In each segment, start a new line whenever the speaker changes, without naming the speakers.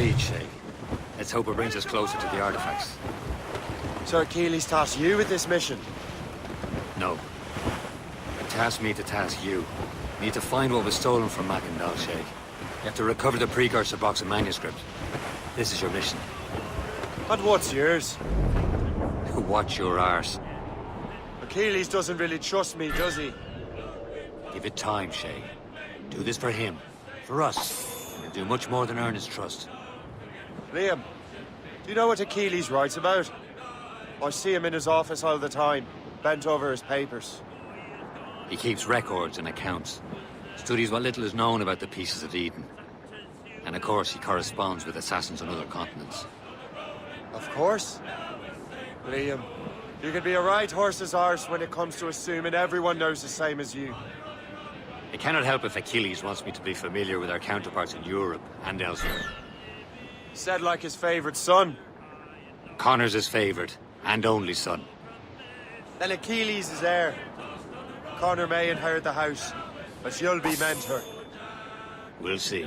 lead, Shay. Let's hope it brings us closer to the artifacts.
So Achilles tasked you with this mission?
No. He tasked me to task you. You need to find what was stolen from Mac and Dal, Shay. You have to recover the precursor box of manuscript. This is your mission.
And what's yours?
Watch your arse.
Achilles doesn't really trust me, does he?
Give it time, Shay. Do this for him. For us. You'll do much more than earn his trust.
Liam, do you know what Achilles writes about? I see him in his office all the time, bent over his papers.
He keeps records and accounts. Studies what little is known about the pieces of Eden. And of course, he corresponds with assassins on other continents.
Of course. Liam, you can be a right horse's arse when it comes to assuming everyone knows the same as you.
I cannot help if Achilles wants me to be familiar with our counterparts in Europe and elsewhere.
Said like his favorite son.
Connor's his favorite, and only son.
Then Achilles is heir. Connor may inherit the house, but you'll be mentor.
We'll see.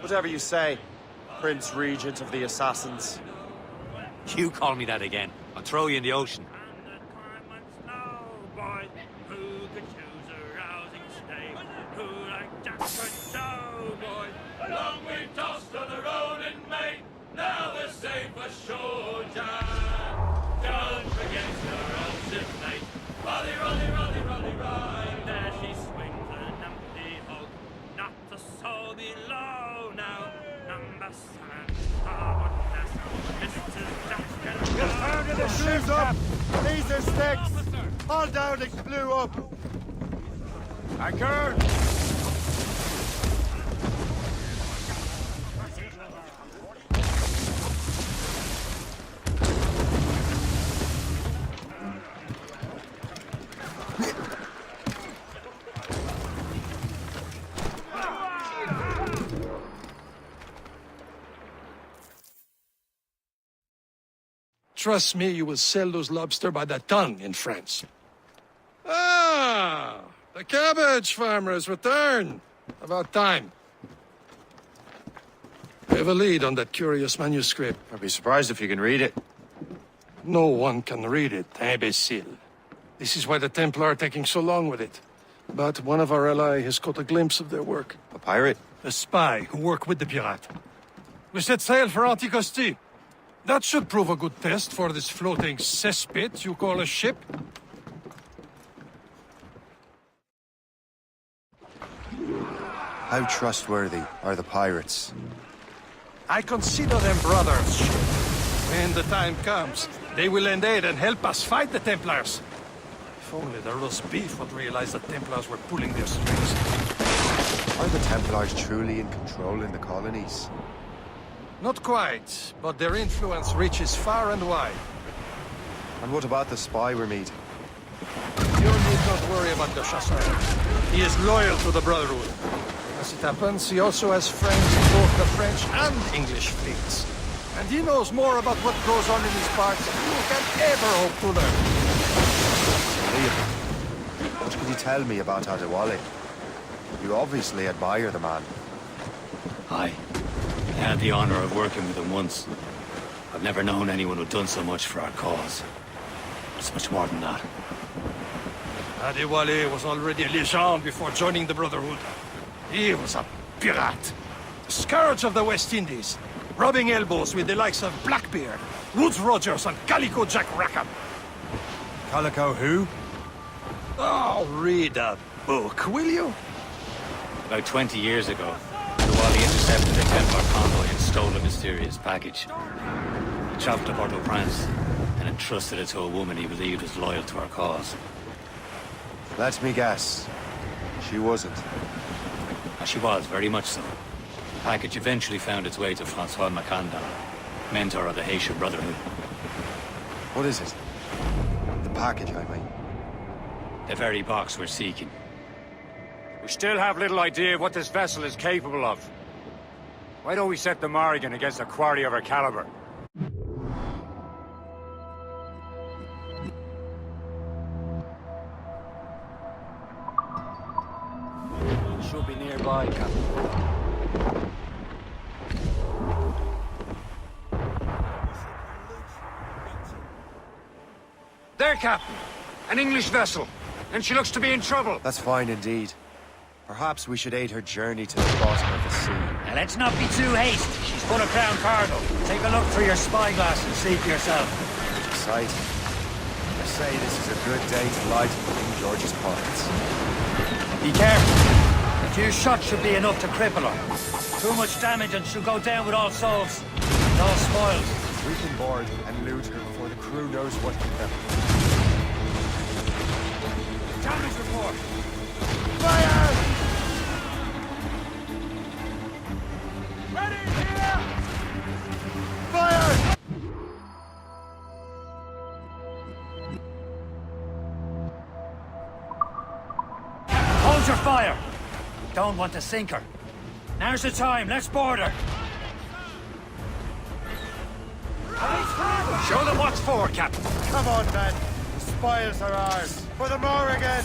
Whatever you say, Prince Regent of the Assassins.
You call me that again, I'll throw you in the ocean.
Long we tossed on the road in May, now we're safe ashore, Jack. Don't forget your old shipmate. Rolly, rolly, rolly, rolly, rolly. There she swings an empty hulk, not a soul below now. Number 7, starboard nest. Mr. Jack and
Get down to the shoes up! These are sticks! All down, it blew up! Anchor!
Trust me, you will sell those lobster by the ton in France. Ah! The cabbage farmers return. About time. We have a lead on that curious manuscript.
I'd be surprised if you can read it.
No one can read it, imbecile. This is why the Templar are taking so long with it. But one of our allies has caught a glimpse of their work.
A pirate?
A spy who worked with the pirate. We set sail for Anticosti. That should prove a good test for this floating cesspit you call a ship.
How trustworthy are the pirates?
I consider them brothers. When the time comes, they will lend aid and help us fight the Templars. If only the roast beef would realize the Templars were pulling their strings.
Are the Templars truly in control in the colonies?
Not quite, but their influence reaches far and wide.
And what about the spy we're meeting?
You need not worry about the Chasseur. He is loyal to the Brotherhood. As it happens, he also has friends in both the French and English fleets. And he knows more about what goes on in these parts than you can ever hope to learn.
Liam, what can you tell me about Adewale? You obviously admire the man.
Aye. I had the honor of working with him once. I've never known anyone who'd done so much for our cause. It's much more than that.
Adewale was already a legend before joining the Brotherhood. He was a pirate. The scourge of the West Indies. Rubbing elbows with the likes of Blackbeard, Woodes Rogers, and Calico Jack Rackham.
Calico who?
Oh, read a book, will you?
About 20 years ago, Adewale intercepted a Templar convoy and stole a mysterious package. He traveled to Port-au-Prince and entrusted it to a woman he believed was loyal to our cause.
Let me guess. She wasn't.
And she was, very much so. The package eventually found its way to Francois Macandal, mentor of the Haitian Brotherhood.
What is it? The package, I mean.
The very box we're seeking. We still have little idea of what this vessel is capable of. Why don't we set the Morrigan against a quarry of her caliber? Should be nearby, Captain.
Captain. An English vessel. And she looks to be in trouble.
That's fine indeed. Perhaps we should aid her journey to the bottom of the sea.
Now let's not be too hasty. She's full of crown cargo. Take a look through your spyglass and see for yourself.
Exciting. I say this is a good day to lighten King George's pockets.
Be careful. A few shots should be enough to cripple her. Too much damage and she'll go down with all souls. And all spoils.
We can board and loot her before the crew knows what hit them.
Damage report.
Fire!
Ready here!
Fire!
Hold your fire. Don't want to sink her. Now's the time. Let's board her.
Show them what's for, Captain.
Come on, men. The spoils are ours. For the Morrigan!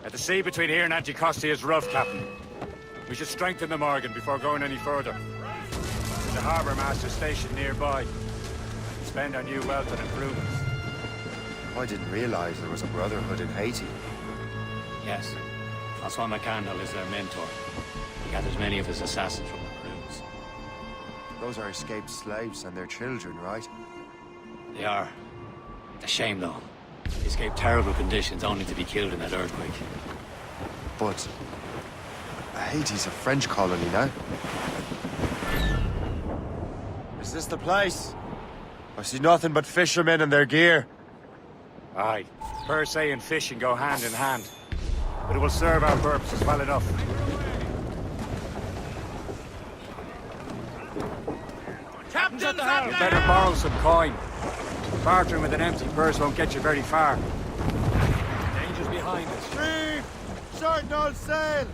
The sea between here and Anticosti is rough, Captain. We should strengthen the Morgan before going any further. There's a harbour master stationed nearby. Spend our new wealth on improvements.
I didn't realize there was a Brotherhood in Haiti.
Yes. Francois McCandle is their mentor. He gathers many of his assassins from the crews.
Those are escaped slaves and their children, right?
They are. A shame, though. They escaped terrible conditions only to be killed in that earthquake.
But Haiti's a French colony now. Is this the place? I see nothing but fishermen and their gear.
Aye. Per se and fishing go hand in hand. But it will serve our purposes well enough.
Captain's
You
up
better
there!
borrow some coin. Bartering with an empty purse won't get you very far. Danger's behind us.
Reef! Short all sail!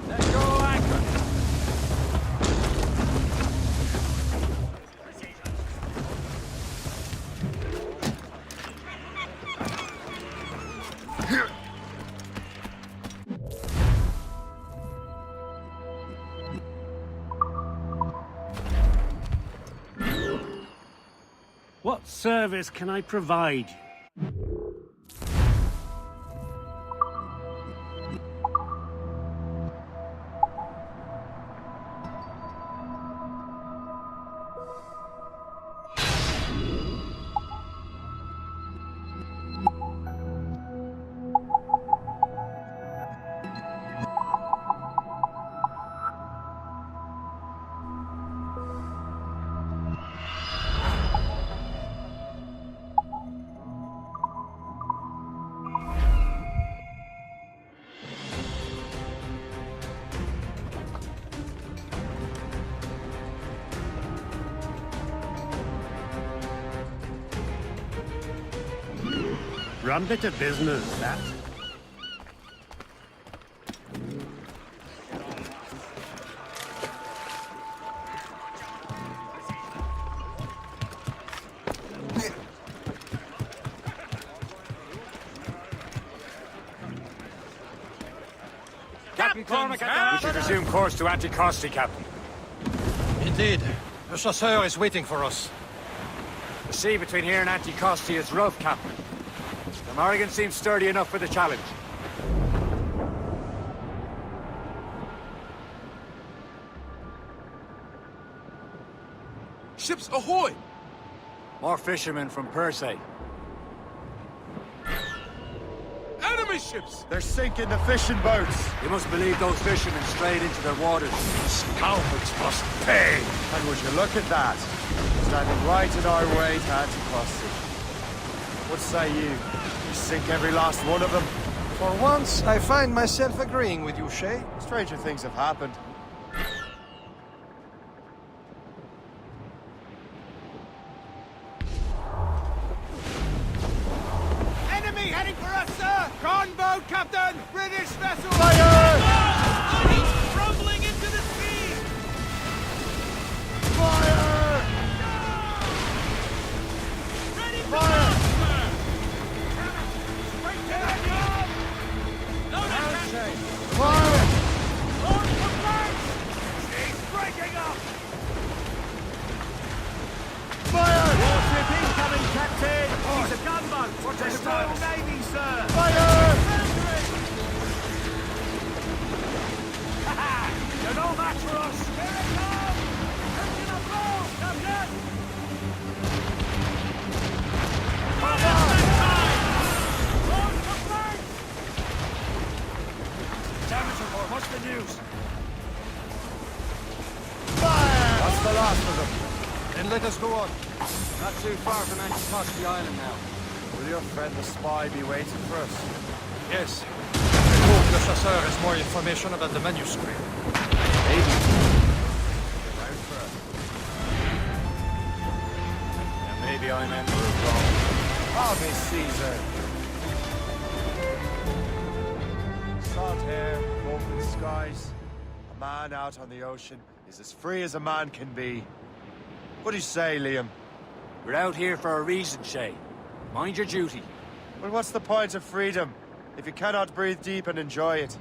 Let go anchor!
What service can I provide? Rum bit of business, that.
Cormac we should resume course to Anticosti, Captain.
Indeed. The chasseur is waiting for us.
The sea between here and Anticosti is rough, Captain. The Morrigan seems sturdy enough for the challenge.
Ships ahoy!
More fishermen from Persay.
Enemy ships! They're sinking the fishing boats.
You must believe those fishermen strayed into their waters.
Scoundrels must pay!
And would you look at that? Standing right in our way to Anticosti. What say you? You sink every last one of them?
For once, I find myself agreeing with you, Shay.
Stranger things have happened.
Enemy heading for us, sir! Convoy, Captain! British vessel!
Fire!
He's rumbling into the sea!
Fire!
Ready to
Fire!
launch, sir! Straight to the job! Load it, Captain!
Fire!
Launch the flanks! She's breaking up!
Fire!
Warship incoming, Captain! He's a gunboat! What's the Royal Navy, sir?
Fire!
You're no match for us! Here it comes! Engine afloat, Captain! Launch the flanks!
Damage report, what's the news?
Fire! That's the last of them.
Then let us go on.
Not too far from Anticosti Island now.
Will your friend the spy be waiting for us?
Yes. I hope the chasseur has more information about the manuscript.
Maybe.
Yeah, maybe I'm Emperor wrong.
Ave Caesar. Salt hair, open skies. A man out on the ocean is as free as a man can be. What do you say, Liam?
We're out here for a reason, Shay. Mind your duty.
Well, what's the point of freedom if you cannot breathe deep and enjoy it?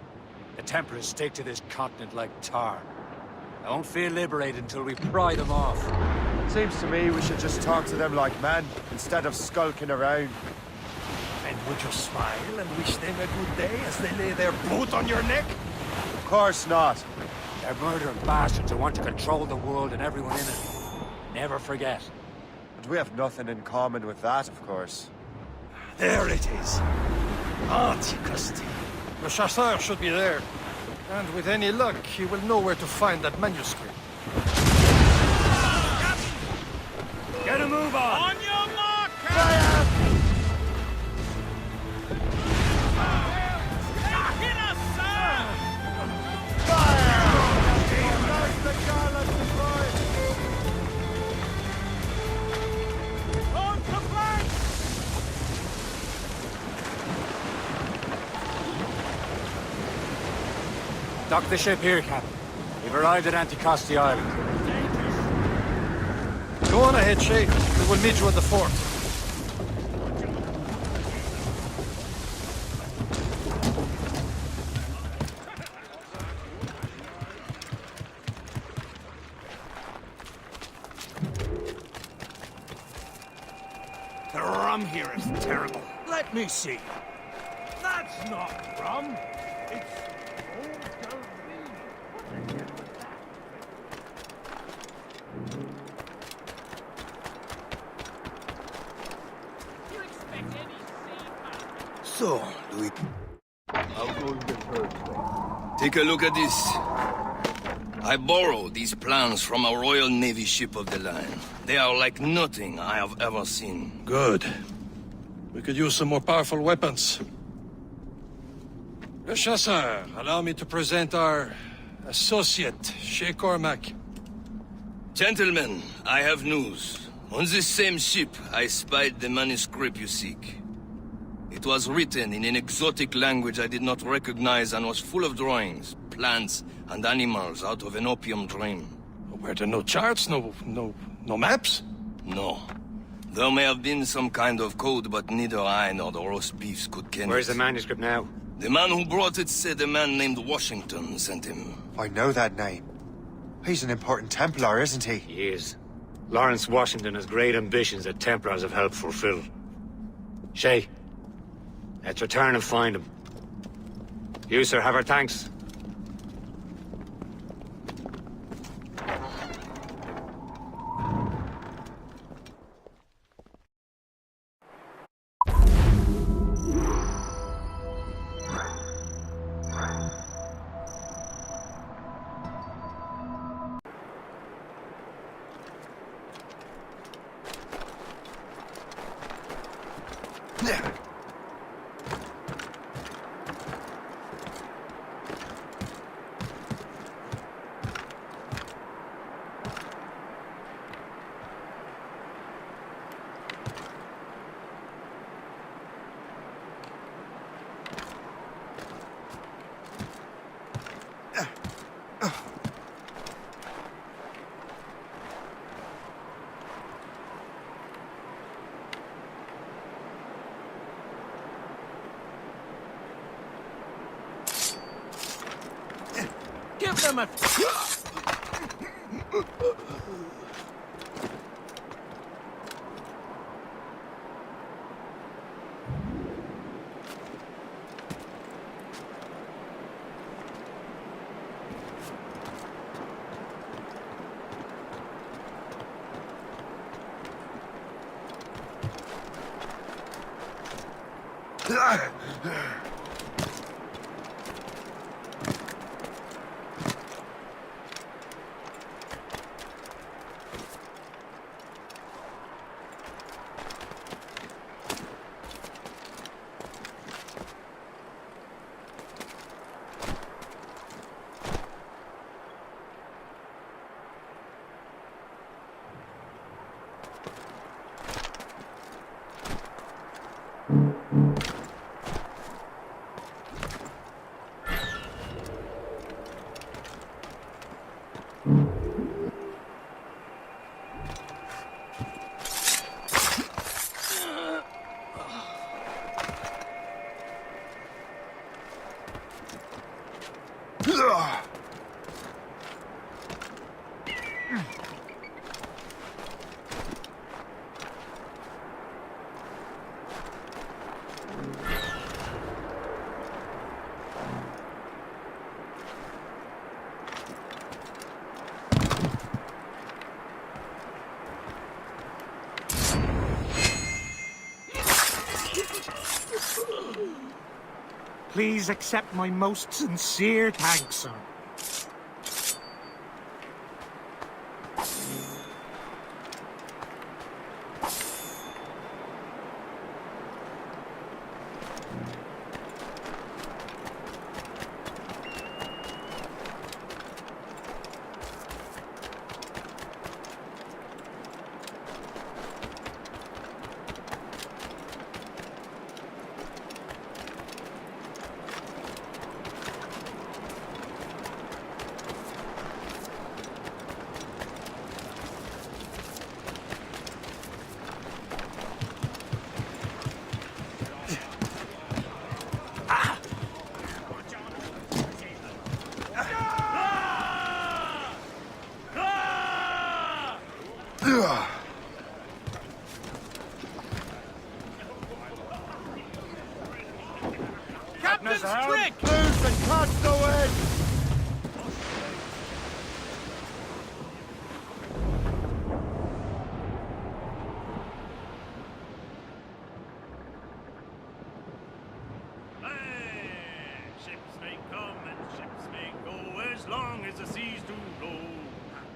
The Templars stick to this continent like tar. I won't feel liberated until we pry them off.
Seems to me we should just talk to them like men, instead of skulking around.
And would you smile and wish them a good day as they lay their boot on your neck?
Of course not.
They're murdering bastards who want to control the world and everyone in it. Never forget.
And we have nothing in common with that, of course.
There it is. Anticosti. The chasseur should be there. And with any luck, he will know where to find that manuscript.
Get a move on!
On your mark, Captain! Hit us, sir! On the flanks!
Dock the ship here, Captain. We've arrived at Anticosti Island.
Go on ahead, Shay. We will meet you at the fort.
The rum here is terrible. Let me see. That's not rum. It's
So, Louis. Take a look at this. I borrowed these plans from a Royal Navy ship of the line. They are like nothing I have ever seen.
Good. We could use some more powerful weapons. Le Chasseur, allow me to present our associate, Shay Cormac.
Gentlemen, I have news. On this same ship, I spied the manuscript you seek. It was written in an exotic language I did not recognize and was full of drawings, plants, and animals out of an opium dream.
Were there no charts, no maps?
No. There may have been some kind of code, but neither I nor the roast beefs could ken
Where's
it.
the manuscript now?
The man who brought it said a man named Washington sent him.
I know that name. He's an important Templar, isn't he?
He is. Lawrence Washington has great ambitions that Templars have helped fulfill. Shay, let's return and find him. You, sir, have our thanks.
Give them a... Please accept my most sincere thanks, sir. Captain's trick!
Loose and catch the wind!
Ships may come and ships may go as long as the seas do roll.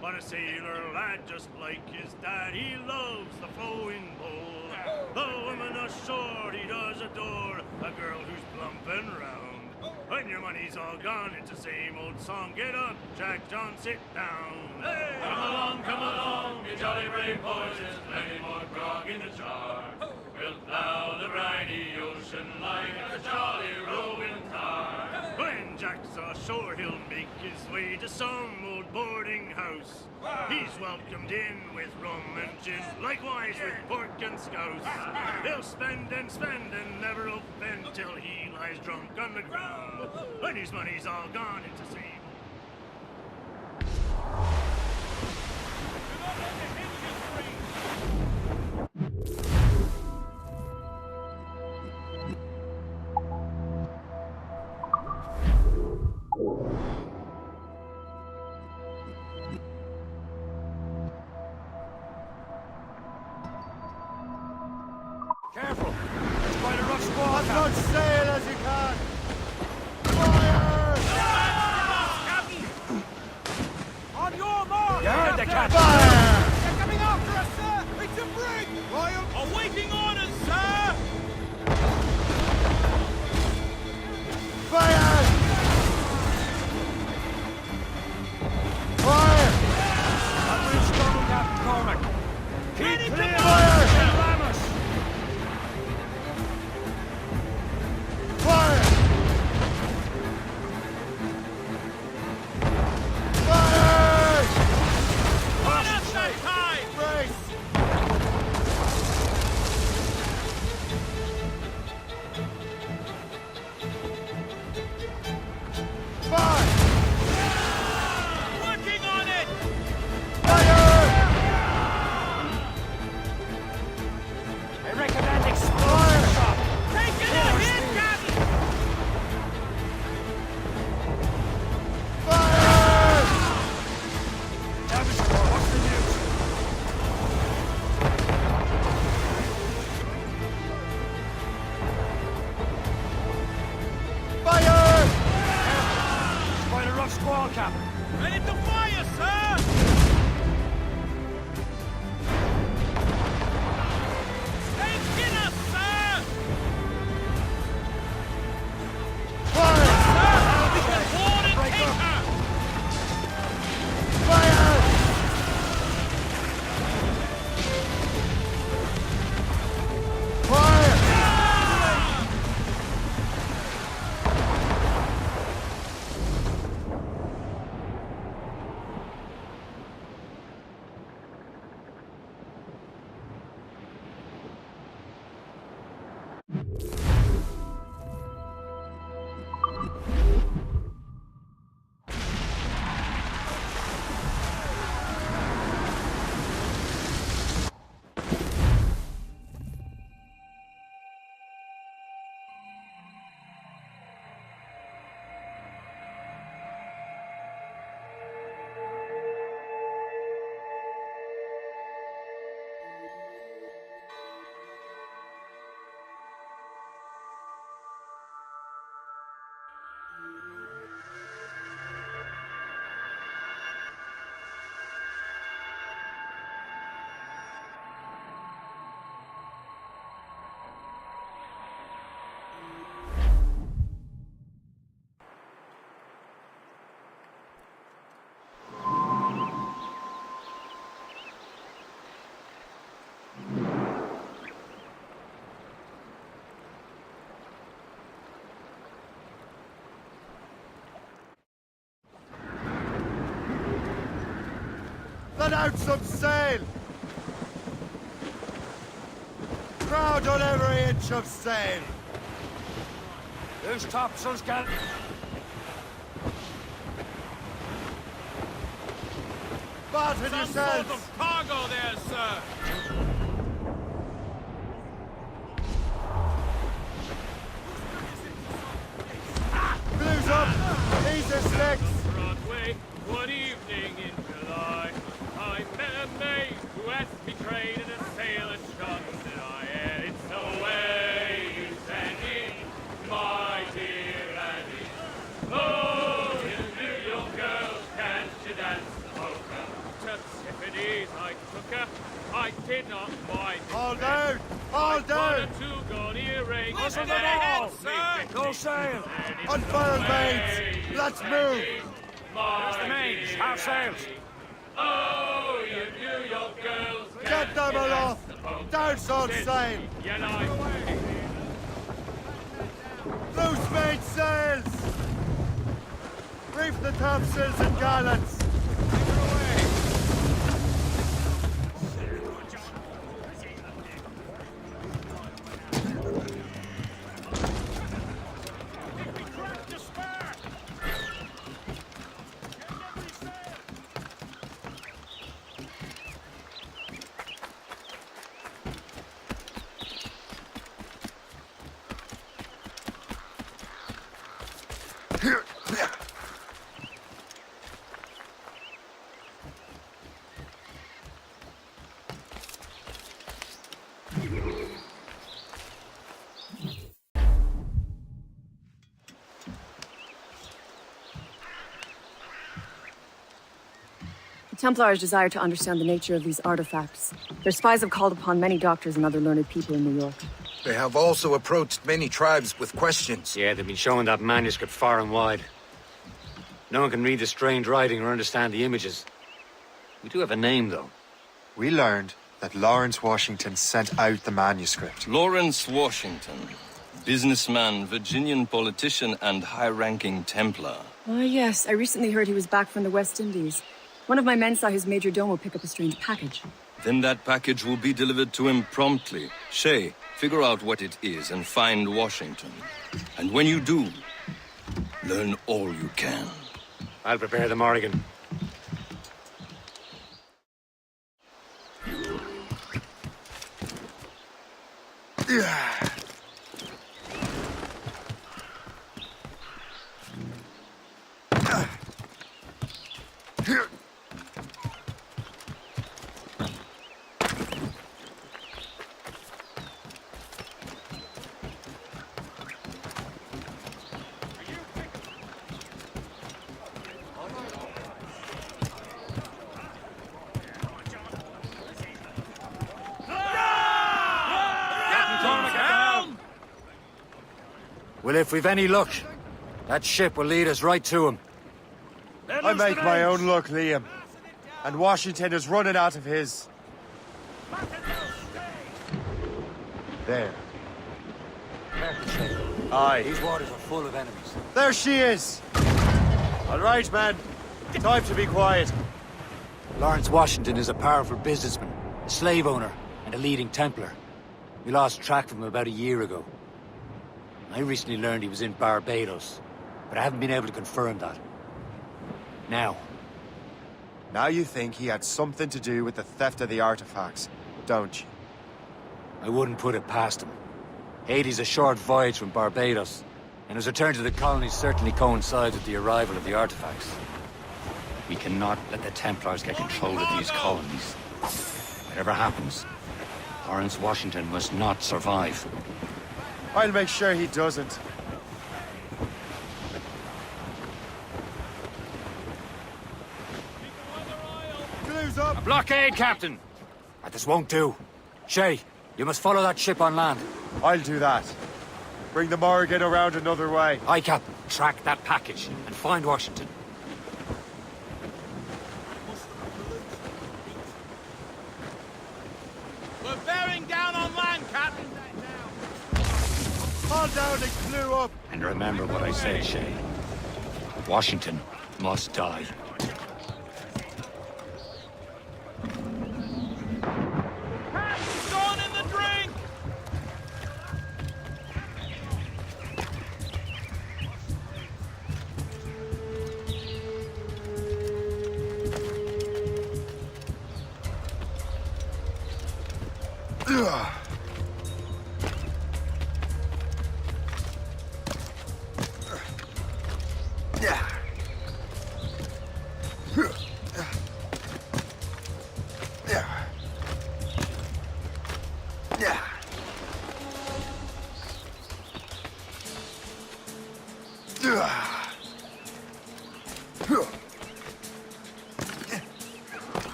But a sailor lad just like his dad, he loves the flowing bowl. The woman ashore he does adore, a girl who's plump and round. When your money's all gone, it's the same old song. Get up, Jack John, sit down. Hey! Come along, you jolly brave boys. There's plenty more grog in the jar. We'll plow the briny ocean like a jolly rowing tar. When Jack's
so sure he'll make his way to some old boarding house. He's welcomed in with rum and gin, likewise with pork and scouse. He'll spend and never offend till he lies drunk on the ground. When his money's all gone into sea.
Careful! It's quite a rough squall,
As much sail as you can! Fire!
On your mark!
You heard the captain!
Fire!
They're coming after us, sir! It's a brig! Royal! Awaiting orders, sir!
Fire! Fire!
Amidst, Captain Cormac! Keep clear!
Fire!
Ram us!
Fire! Fire!
On us that time!
Brace! Fire!
Working on it!
Fire!
I recommend explosive shot!
Taking a hit, Captain!
Fire!
Damage score, what's the news?
Fire!
It's quite a rough squall, Captain.
Ready to fire, sir! Take us, sir!
Fire!
Board and
Break
take
up.
her!
Fire! Fire! Let out some sail! Crowd on every inch of sail!
Who's topsails, Captain?
Batten
Some
yourselves!
sort of cargo there, sir!
Blues up! These are slicks!
Broadway, one evening in July, I met a maid who had betrayed in a sailor's shot, and I added, so away you send in, my dear Annie. Oh, you New York girls, can't you dance the polka? To Tiffany's I took her, I did not mind.
All down! All
One
down!
or two gold earrings,
Listen
and
to the
then
head,
me
sir.
fifty
Go sail!
Unfurl mates! Let's move!
There's the mains, half sails!
Oh, you New York girls,
Get them aloft! Down on sail!
you like
Loose main sails! Reef the topsails and gallants!
The Templars desire to understand the nature of these artifacts. Their spies have called upon many doctors and other learned people in New York.
They have also approached many tribes with questions.
Yeah, they've been showing that manuscript far and wide. No one can read the strange writing or understand the images. We do have a name, though.
We learned that Lawrence Washington sent out the manuscript.
Lawrence Washington. Businessman, Virginian politician, and high-ranking Templar.
Ah, yes. I recently heard he was back from the West Indies. One of my men saw his major domo pick up a strange package.
Then that package will be delivered to him promptly. Shay, figure out what it is and find Washington. And when you do, learn all you can.
I'll prepare the Morrigan. Well, if we've any luck, that ship will lead us right to him.
I make my own luck, Liam. And Washington is running out of his. There. Aye.
These waters are full of enemies.
There she is! All right, man. Time to be quiet.
Lawrence Washington is a powerful businessman, a slave owner, and a leading Templar. We lost track of him about a year ago. I recently learned he was in Barbados, but I haven't been able to confirm that. Now
you think he had something to do with the theft of the artifacts, don't you?
I wouldn't put it past him. Haiti's a short voyage from Barbados, and his return to the colonies certainly coincides with the arrival of the artifacts. We cannot let the Templars get control of these colonies. Whatever happens, Lawrence Washington must not survive.
I'll make sure he doesn't. Close up!
A blockade, Captain! This won't do. Shay, you must follow that ship on land.
I'll do that. Bring the Morrigan around another way.
Aye, Captain. Track that package and find Washington.
We're bearing down on land, Captain.
Fall down and clew up.
And remember what I say, Shay. Washington must die.
Gone in the drink!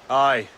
Aye.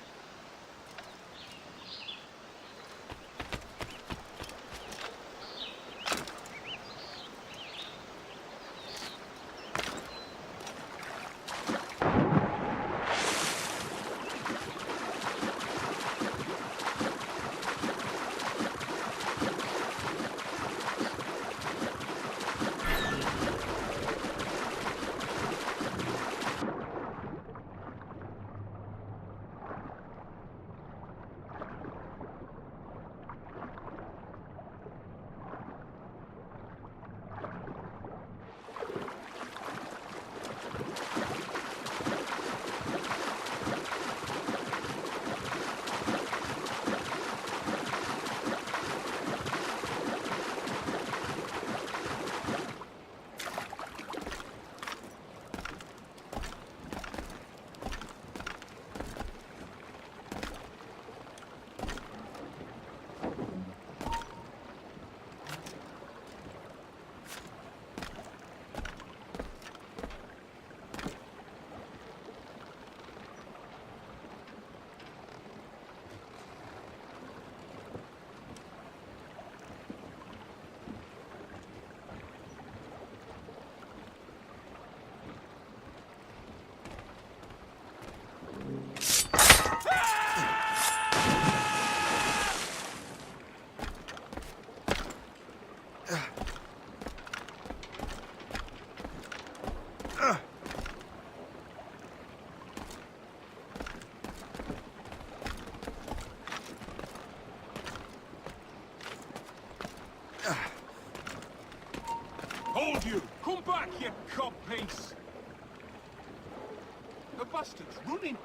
bastard's running.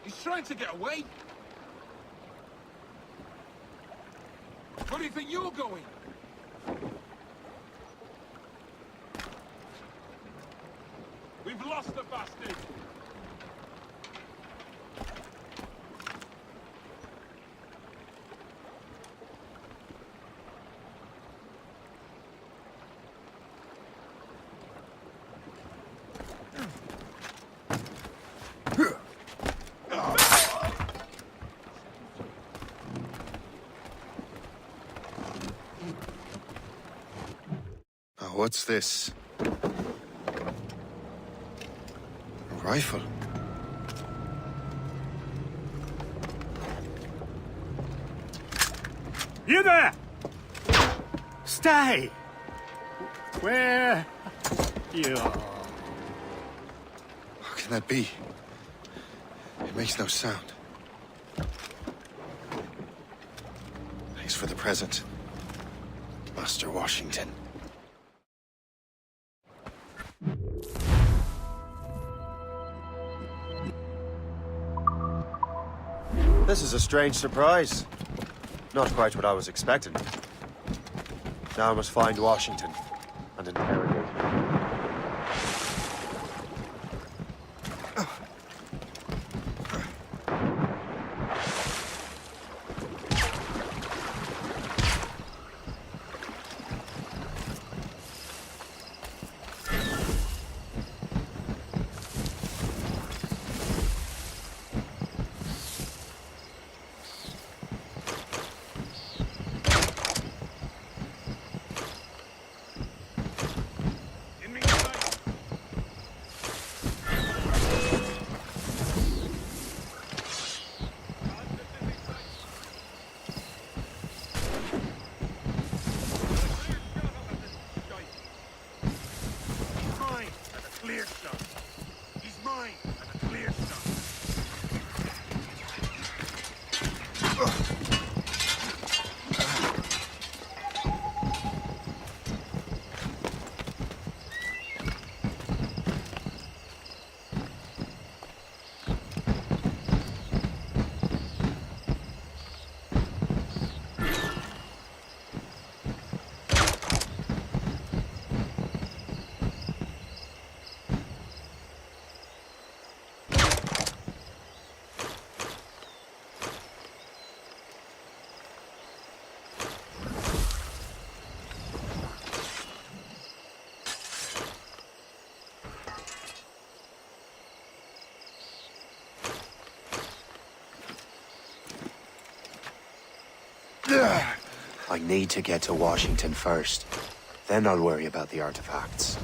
He's trying to get away. Where do you think you're going? We've lost the bastard!
What's this? A rifle?
You there! Stay! Where you are?
How can that be? It makes no sound. Thanks for the present, Master Washington. This is a strange surprise. Not quite what I was expecting. Now I must find Washington and interrogate him. I need to get to Washington first. Then I'll worry about the artifacts.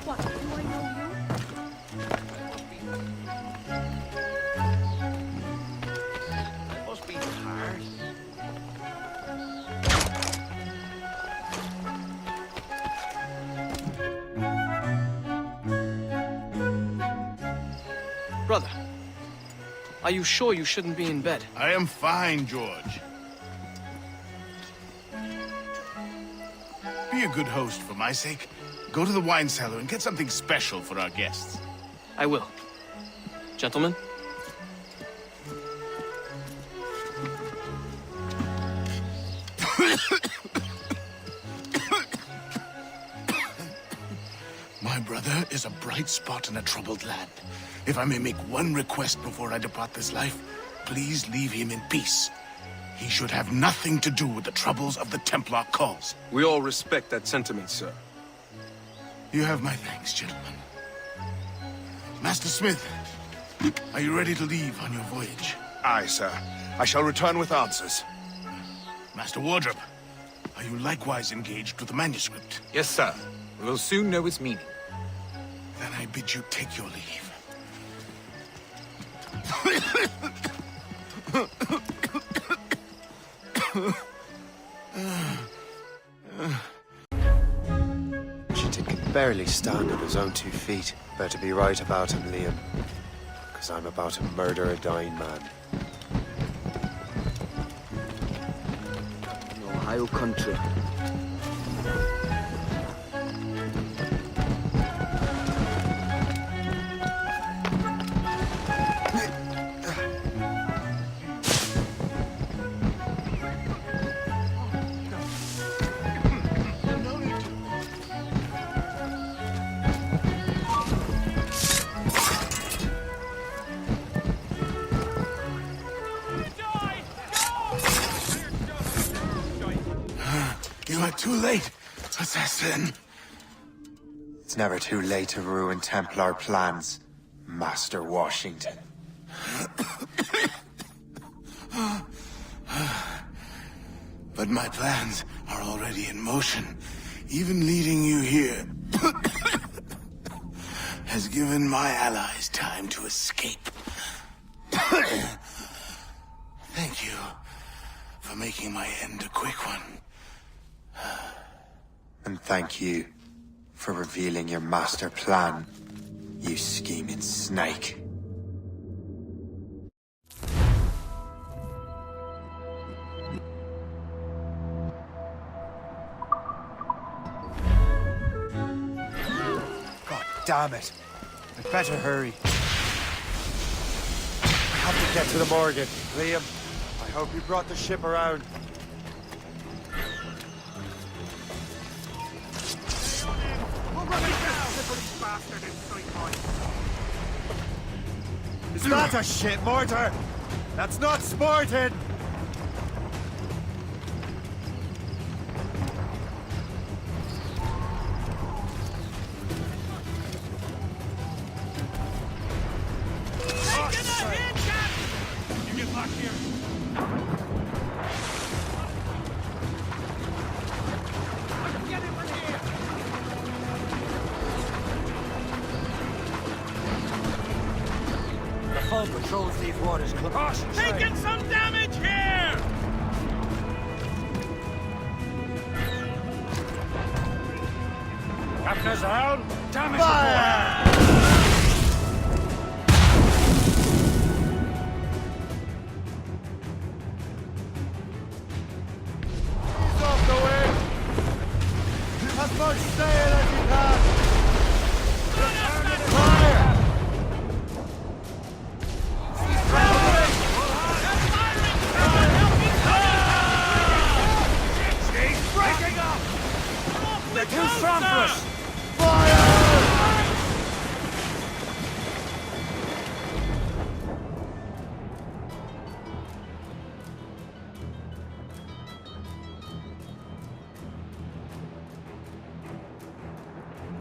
What, do I know
That must be hard.
Brother, are you sure you shouldn't be in bed?
I am fine, George. Be a good host for my sake. Go to the wine cellar and get something special for our guests.
I will. Gentlemen?
My brother is a bright spot in a troubled land. If I may make one request before I depart this life, please leave him in peace. He should have nothing to do with the troubles of the Templar cause.
We all respect that sentiment, sir.
You have my thanks, gentlemen. Master Smith, are you ready to leave on your voyage?
Aye, sir. I shall return with answers.
Master Wardrop, are you likewise engaged with the manuscript?
Yes, sir. We will soon know its meaning.
Then I bid you take your leave.
Washington can barely stand on his own 2 feet. Better be right about him, Liam. Because I'm about to murder a dying man.
Ohio country.
You are too late, assassin.
It's never too late to ruin Templar plans, Master Washington.
But my plans are already in motion. Even leading you here has given my allies time to escape. Thank you for making my end a quick one.
And thank you for revealing your master plan, you scheming snake. God damn it. I'd better hurry. I have to get to the Morgan. Liam, I hope you brought the ship around. Is that a shit mortar? That's not sporting!
You get back here.
Hull patrols these waters close.
Taking some damage here!
Captain as a helm, damage
Fire! He's off the wind! As much sail as you can! Fire!
They're too strong for us!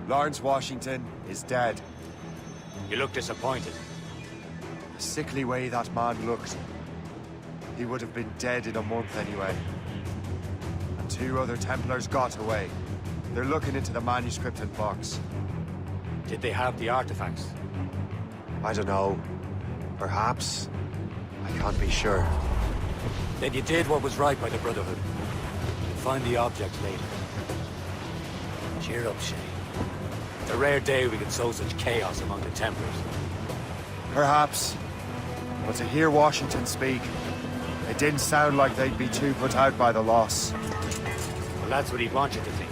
Lawrence Washington is dead.
You look disappointed.
The sickly way that man looked. He would have been dead in a month anyway. And 2 other Templars got away. They're looking into the manuscript and box.
Did they have the artifacts?
I don't know. Perhaps. I can't be sure.
Then you did what was right by the Brotherhood. You'll find the object later. Cheer up, Shay. It's a rare day we can sow such chaos among the Templars.
Perhaps. But to hear Washington speak, it didn't sound like they'd be too put out by the loss.
Well, that's what he'd want you to think.